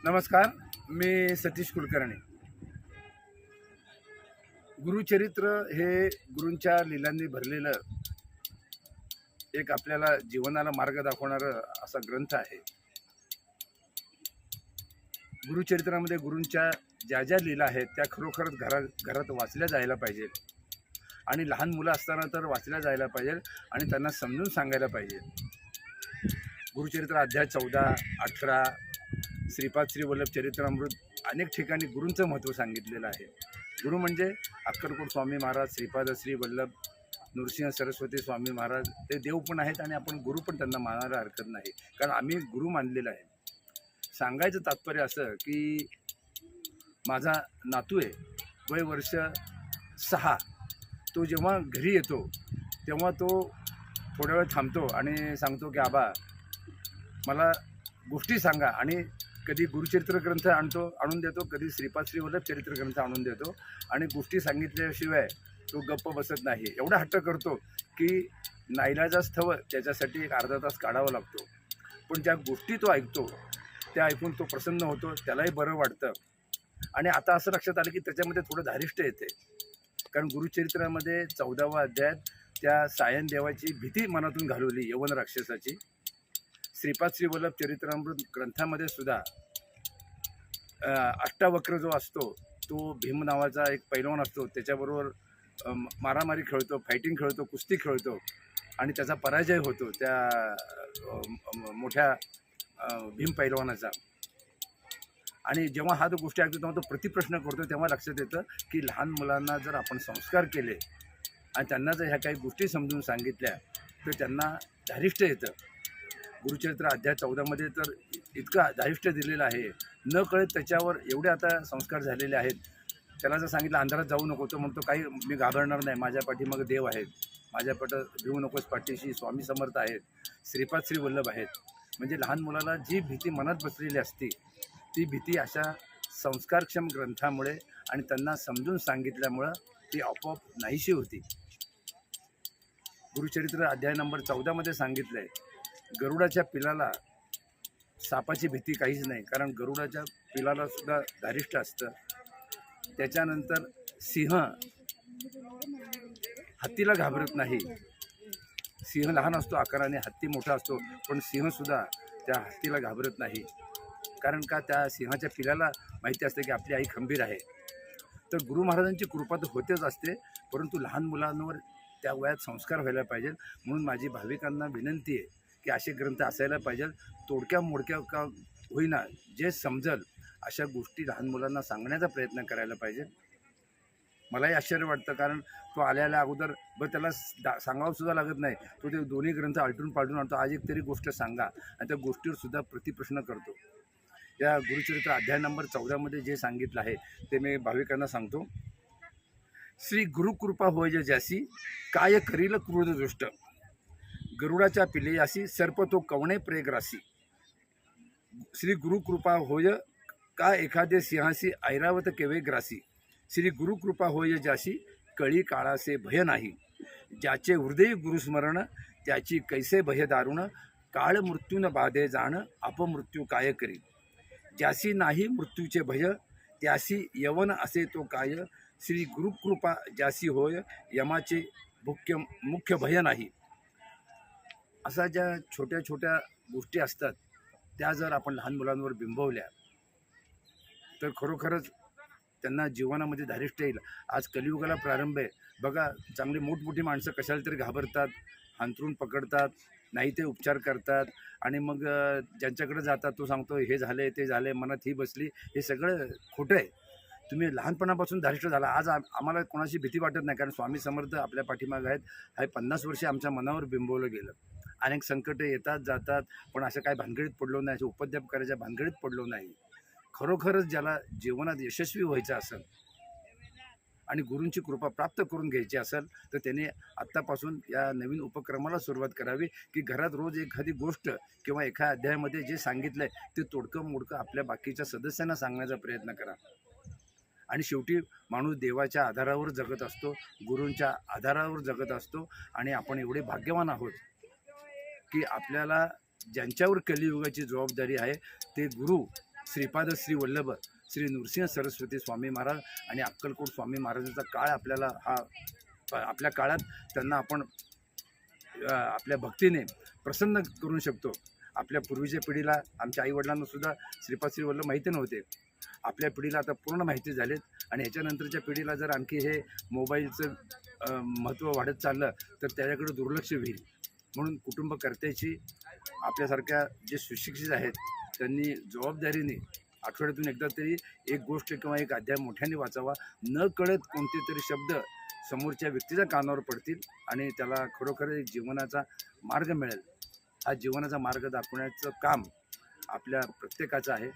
नमस्कार, मी सतीश कुलकर्णी. गुरुचरित्र हे गुरूंच्या लीलांनी भरलेलं एक आपल्याला जीवनाला मार्ग दाखवणारं असा ग्रंथ आहे. गुरुचरित्रामध्ये गुरूंच्या ज्या ज्या लीला आहेत त्या खरोखरच घरात वाचल्या जायला पाहिजेत आणि लहान मुलं असताना तर वाचल्या जायला पाहिजे आणि त्यांना समजून सांगायला पाहिजे. गुरुचरित्र अध्याय 14, 18, श्रीपाद श्री वल्लभ चरित्रामृत अनेक ठिकाणी गुरूंचं महत्त्व सांगितलेलं आहे. गुरु म्हणजे अक्कलकोट स्वामी महाराज, श्रीपाद श्री वल्लभ, नृसिंह सरस्वती स्वामी महाराज ते देव पण आहेत आणि आपण गुरु पण त्यांना मानायला हरकत नाही, कारण आम्ही गुरु मानलेला आहे. सांगायचं तात्पर्य असं की माझा नातू आहे, वय वर्ष 6. तो जेव्हा घरी येतो तेव्हा तो थोड्या वेळ थांबतो आणि सांगतो की आबा मला गोष्टी सांगा, आणि कधी गुरुचरित्र ग्रंथ आणून देतो, कधी श्रीपाद श्री वल्लभ चरित्र ग्रंथ आणून देतो आणि गोष्टी सांगितल्याशिवाय तो गप्प बसत नाही. एवढा हट्ट करतो की नाईलाजास्तव त्याच्यासाठी एक अर्धा तास काढावा लागतो. पण ज्या गोष्टी तो ऐकतो त्या ऐकून तो प्रसन्न होतो, त्यालाही बरं वाटतं. आणि आता असं लक्षात आलं की त्याच्यामध्ये थोडं धारिष्ट येते, कारण गुरुचरित्रामध्ये 14व्या अध्यायात त्या सायन देवाची भीती मनातून घालवली, यवन राक्षसाची. श्रीपाद श्री वल्लभ चरित्रामृत ग्रंथामध्ये सुद्धा अष्टावक्र जो असतो तो भीम नावाचा एक पैलवान असतो, त्याच्याबरोबर मारामारी खेळतो, फायटिंग खेळतो, कुस्ती खेळतो आणि त्याचा पराजय होतो त्या मोठ्या भीम पैलवानाचा. आणि जेव्हा हा जो गोष्टी ऐकतो तेव्हा तो प्रतिप्रश्न करतो, तेव्हा लक्षात येतं की लहान मुलांना जर आपण संस्कार केले आणि त्यांना जर ह्या काही गोष्टी समजून सांगितल्या तर त्यांना धारिष्ट येतं. गुरुचरित्र अध्याय 14मध्ये तर इतकं धारिष्ट दिलेलं आहे, न कळत त्याच्यावर एवढे आता संस्कार झालेले आहेत. त्याला जर सांगितलं अंधारात जाऊ नको, तो म्हणतो काही मी घाबरणार नाही, माझ्या पाठीमागे देव आहेत, माझ्या भिवू नकोस पाठीशी स्वामी समर्थ आहेत, श्रीपाद श्री वल्लभ आहेत. म्हणजे लहान मुलाला जी भीती मनात बसलेली असते ती भीती अशा संस्कारक्षम ग्रंथामुळे आणि त्यांना समजून सांगितल्यामुळं ती आपोआप नाहीशी होती. गुरुचरित्र अध्याय नंबर 14मध्ये सांगितलं आहे, गरुडाच्या पिलाला सापाची भीती काहीच नाही, कारण गरुडाच्या पिलाला सुद्धा धारिष्ट असतं. त्याच्यानंतर सिंह हत्तीला घाबरत नाही. सिंह लहान असतो आकाराने, हत्ती मोठा असतो, पण सिंहसुद्धा त्या हत्तीला घाबरत नाही, कारण का त्या सिंहाच्या पिलाला माहिती असते की आपली आई खंबीर आहे. तर गुरु महाराजांची कृपा तर होतेच असते, परंतु लहान मुलांवर त्या वयात संस्कार व्हायला पाहिजे. म्हणून माझी भाविकांना विनंती आहे की असे ग्रंथ असायला पाहिजे. तोडक्या मोडक्या का होईना जे समजल अशा गोष्टी लहान मुलांना सांगण्याचा प्रयत्न करायला पाहिजे. मलाही आश्चर्य वाटतं, कारण तो आल्याला अगोदर त्याला सांगावं सुद्धा लागत नाही, तो ते दोन्ही ग्रंथ आलटून पालटून आणतो. आज एक तरी गोष्ट सांगा, आणि त्या गोष्टीवर सुद्धा प्रतिप्रश्न करतो. या गुरुचरित्र अध्याय नंबर 14मध्ये जे सांगितलं आहे ते मी भाविकांना सांगतो. श्री गुरुकृपा होय ज्यासी काय करील क्रोध दृष्ट, गरुडाच्या पिलेयासी सर्प तो कवणे प्रेग्रासी. श्री गुरुकृपा होय का एखादे सिंहासी ऐरावत केवे ग्रासी. श्री गुरुकृपा होय ज्यासी कळी काळासे भय नाही. ज्याचे हृदय गुरुस्मरण त्याची कैसे भय दारुण. काळ मृत्यून बाधे जाण अपमृत्यू काय करी. ज्यासी नाही मृत्यूचे भय त्यासी यवन असे तो काय. श्री गुरुकृपा ज्यासी होय यमाचे मुख्य भय नाही. असा ज्या छोट्या छोट्या गोष्टी असतात त्या जर आपण लहान मुलांवर बिंबवल्या तर खरोखरच त्यांना जीवनामध्ये धारिष्ट येईल. आज कलियुगाला प्रारंभ आहे. बघा, चांगली मोठमोठी माणसं कशाला तरी घाबरतात, हांतरून पकडतात, नाही ते उपचार करतात, आणि मग ज्यांच्याकडे जातात तो सांगतो हे झाले ते झाले, मनात ही बसली. हे सगळं खोटं आहे. तुम्ही लहानपणापासून धारिष्ट झाला. आज आम्हाला कोणाची भीती वाटत नाही, कारण स्वामी समर्थ आपल्या पाठीमागे आहेत. हे 50 वर्षे आमच्या मनावर बिंबवलं गेलं. अनेक संकटं येतात जातात, पण असं काय भानगडीत पडलो नाही, असं उपद्व्याप करायच्या भानगडीत पडलो नाही. खरोखरच ज्याला जीवनात यशस्वी व्हायचं असेल आणि गुरूंची कृपा प्राप्त करून घ्यायची असेल तर त्याने आत्तापासून या नवीन उपक्रमाला सुरुवात करावी की घरात रोज एखादी गोष्ट किंवा एका अध्यायामध्ये जे सांगितलं आहे ते तोडकं मोडकं आपल्या बाकीच्या सदस्यांना सांगण्याचा प्रयत्न करा. आणि शेवटी माणूस देवाच्या आधारावर जगत असतो, गुरूंच्या आधारावर जगत असतो. आणि आपण एवढे भाग्यवान आहोत की आपल्याला ज्यांच्यावर कलियुगाची जबाबदारी आहे ते गुरु श्रीपाद श्री वल्लभ श्री नृसिंह सरस्वती स्वामी महाराज आणि अक्कलकोट स्वामी महाराजांचा काळ आपल्याला आपल्या काळात त्यांना आपण आपल्या भक्तीने प्रसन्न करू शकतो. आपल्या पूर्वीच्या पिढीला, आमच्या आईवडिलांना सुद्धा श्रीपाद श्री वल्लभ माहिती नव्हते. आपल्या पिढीला आता पूर्ण माहिती झालेत आणि ह्याच्यानंतरच्या पिढीला जर आणखी हे मोबाईलचं महत्त्व वाढत चाललं तर त्याच्याकडे दुर्लक्ष होईल. म्हणून कुटुंबकर्त्याची, आपल्यासारख्या जे सुशिक्षित आहेत त्यांनी जबाबदारीने आठवड्यातून एकदा तरी एक गोष्ट किंवा एक अध्याय मोठ्याने वाचावा. न कळत कोणते तरी शब्द समोरच्या व्यक्तीच्या कानावर पडतील आणि त्याला खरोखर एक जीवनाचा मार्ग मिळेल. हा जीवनाचा मार्ग दाखवण्याचं काम आपल्या प्रत्येकाचं आहे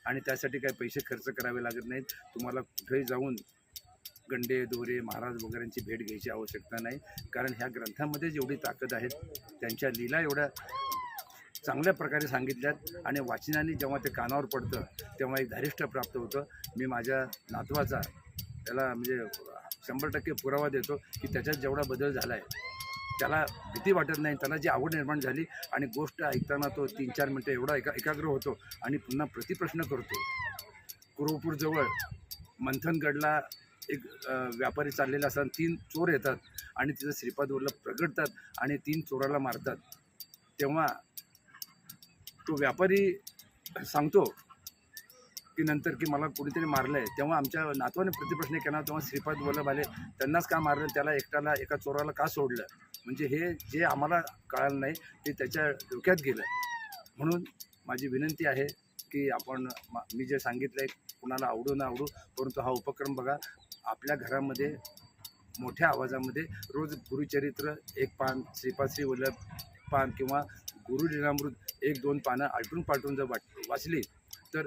आणि त्यासाठी काही पैसे खर्च करावे लागत नाहीत. तुम्हाला कुठेही जाऊन गंडे दोरे महाराज वगैरेंची भेट घ्यायची आवश्यकता नाही, कारण ह्या ग्रंथामध्ये जेवढी ताकद आहे त्यांच्या लीला एवढ्या चांगल्या प्रकारे सांगितल्यात आणि वाचनाने जेव्हा ते कानावर पडतं तेव्हा एक धारिष्ठ प्राप्त होतं. मी माझ्या नातवाचा त्याला म्हणजे 100% पुरावा देतो की त्याच्यात जेवढा बदल झाला आहे त्याला भीती वाटत नाही, त्याला जी आवड निर्माण झाली आणि गोष्ट ऐकताना तो 3-4 मिनटं एवढा एकाग्र होतो आणि पुन्हा प्रतिप्रश्न करतो. कुरवपूरजवळ मंथनगडला एक व्यापारी चाललेला असताना 3 चोर येतात आणि तिथं श्रीपाद वल्लभ प्रगटतात आणि 3 चोराला मारतात. तेव्हा तो व्यापारी सांगतो की नंतर की मला कोणीतरी मारलं आहे. तेव्हा आमच्या नातवाने प्रतिप्रश्न केला. तेव्हा श्रीपाद वल्लभ आले, त्यांनाच का मारलं, त्याला एकट्याला एका चोराला का सोडलं. म्हणजे हे जे आम्हाला कळालं नाही ते त्याच्या डोक्यात गेलं. म्हणून माझी विनंती आहे की आपण मी जे सांगितलं आहे कुणाला आवडू न आवडू, परंतु हा उपक्रम बघा. आपल्या घरामध्ये मोठ्या आवाजामध्ये रोज गुरुचरित्र 1 पान, श्रीपाद श्री वल्लभ पान किंवा गुरुलीलामृत 1-2 पानं आलटून पालटून जर वाचली तर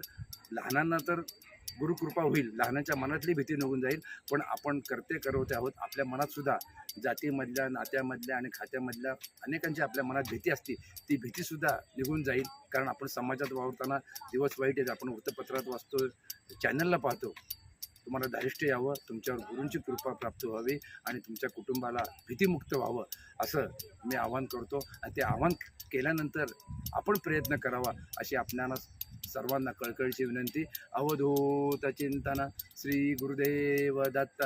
लहानांना तर गुरुकृपा होईल, लहानांच्या मनातली भीती निघून जाईल. पण आपण करते आहोत. आपल्या मनातसुद्धा जातीमधल्या, नात्यामधल्या आणि खात्यामधल्या अनेकांची आपल्या मनात भीती असते. ती भीतीसुद्धा निघून जाईल, कारण आपण समाजात वावरताना दिवस वाईट आहेत. आपण वृत्तपत्रात वाचतो, चॅनलला पाहतो. तुम्हाला धारिष्ट्य यावं, तुमच्यावर गुरूंची कृपा प्राप्त व्हावी आणि तुमच्या कुटुंबाला भीतीमुक्त व्हावं असं मी आवाहन करतो. आणि ते आवाहन केल्यानंतर आपण प्रयत्न करावा अशी आपणाला सर्वांना कळकळीची विनंती. अवधूत चिंतन श्री गुरुदेव दत्त.